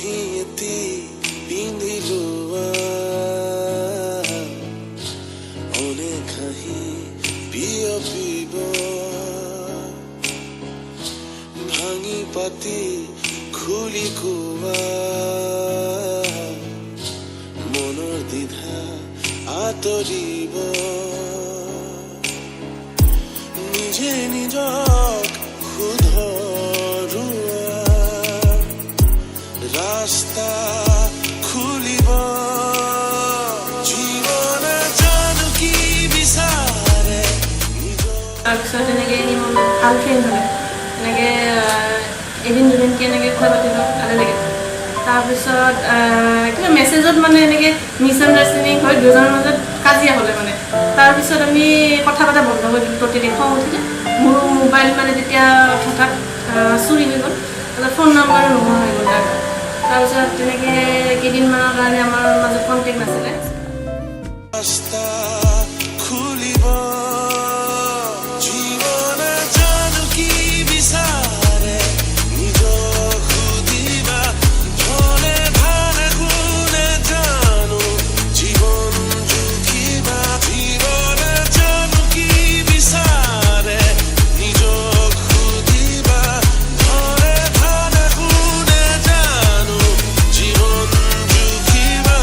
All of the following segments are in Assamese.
এটি পিন্ধিলো অনেক হাঁহি বিয়পিব ভাঙি পাতি খুলি কোৱা মনৰ দ্বিধা আঁতৰিব নিজে নিজক শুধৰোৱা ৰাস্তা খুলিব জীৱনে জানো কি বিচাৰে তাৰপিছত এনেকৈ সি মোৰ ভাল ফ্ৰেণ্ড হ'লে এনেকৈ এদিন দুদিনকৈ এনেকৈ কথা পাতিলোঁ ভালে লাগে তাৰপিছত কিবা মেছেজত মানে এনেকৈ মিছআণ্ডাৰষ্টেণ্ডিং হয় দুজনৰ মাজত কাজিয়া হ'লে মানে তাৰপিছত আমি কথা পতা বন্ধ কৰি দিলোঁ প্ৰতিদিন খং উঠিলে মোৰ মোবাইল মানে তেতিয়া হঠাৎ চুৰি হৈ গ'ল তাৰপিছত ফোন নাম্বাৰো নোহোৱা হৈ গ'ল তাৰপিছত তেনেকৈ কেইদিনমানৰ কাৰণে আমাৰ মাজত কণ্টেক্ট নাছিলে ৰাস্তা খুলিব জীৱনে জানো কি বিচাৰে নিজক সুধিবা ধনে ধানে গুণে জানো জীৱন জুখিবা জীৱনে জানো কি বিচাৰে নিজক সুধিবা ধনে ধানে গুণে জানো জীৱন জুখিবা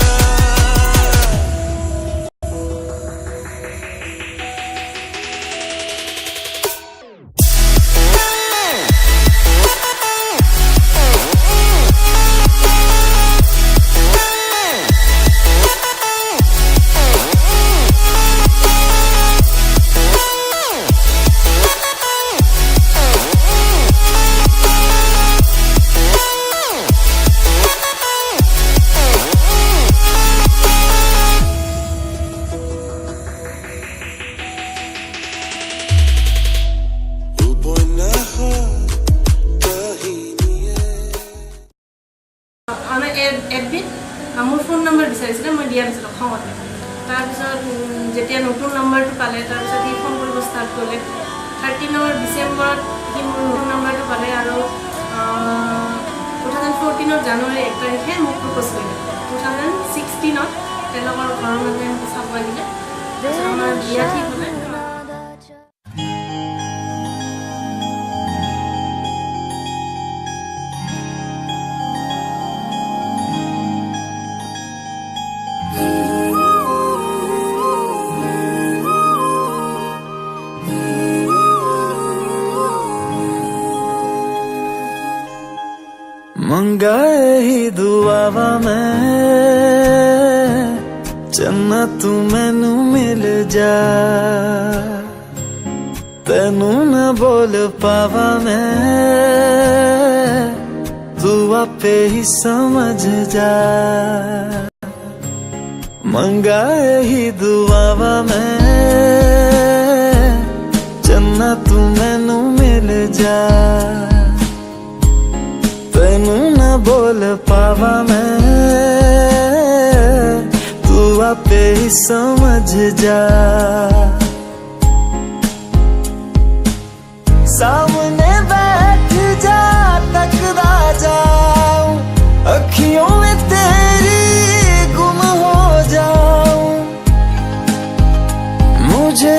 এডমিট মোৰ ফোন নম্বৰ বিচাৰিছিলে মই দিয়া নাছিলোঁ খঙতে তাৰপিছত যেতিয়া নতুন নম্বৰটো পালে তাৰপিছত সি ফোন কৰিব ষ্টাৰ্ট কৰিলে 13 ডিচেম্বৰত সি মোৰ নতুন নম্বৰটো পালে আৰু 2014 জানুৱাৰী 1 তাৰিখে মোক প্ৰপ'জ কৰিলে 2016 তেওঁলোকৰ ঘৰৰ মানুহে চাব আহিলে তাৰপিছত আমাৰ বিয়া ঠিক হ'লে मंगाए ही दुआवा मैं चन्ना तू मैनू मिल जा तेनू न बोल पावा मैं तू आपे ही समझ जा मंगाए ही दुआवा मैं चन्ना तू मैनू मिल जा तेनू न बोल पावा मैं तू आपे ही समझ जा सामने बैठ जा तकदा जाऊं अखियों में तेरी गुम हो जाऊं मुझे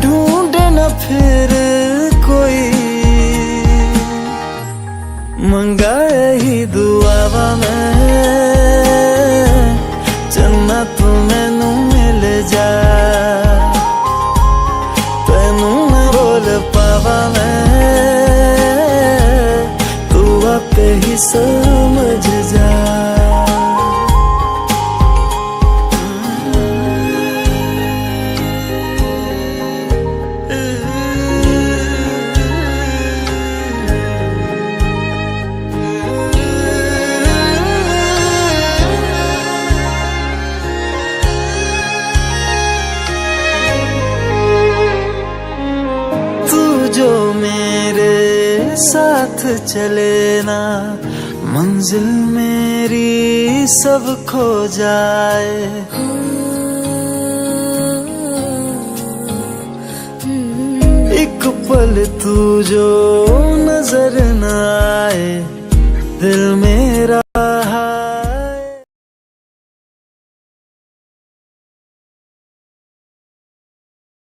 ढूंढे न फिर कोई मंगाए ही दुआवा मैं चन्ना तू मैनू मिल जा तेनू न बोल पावा मैं तू आपे ही समझ जा जो मेरे साथ चले ना मंजिल मेरी सब खो जाए एक पल तू जो नजर न आए दिल मेरा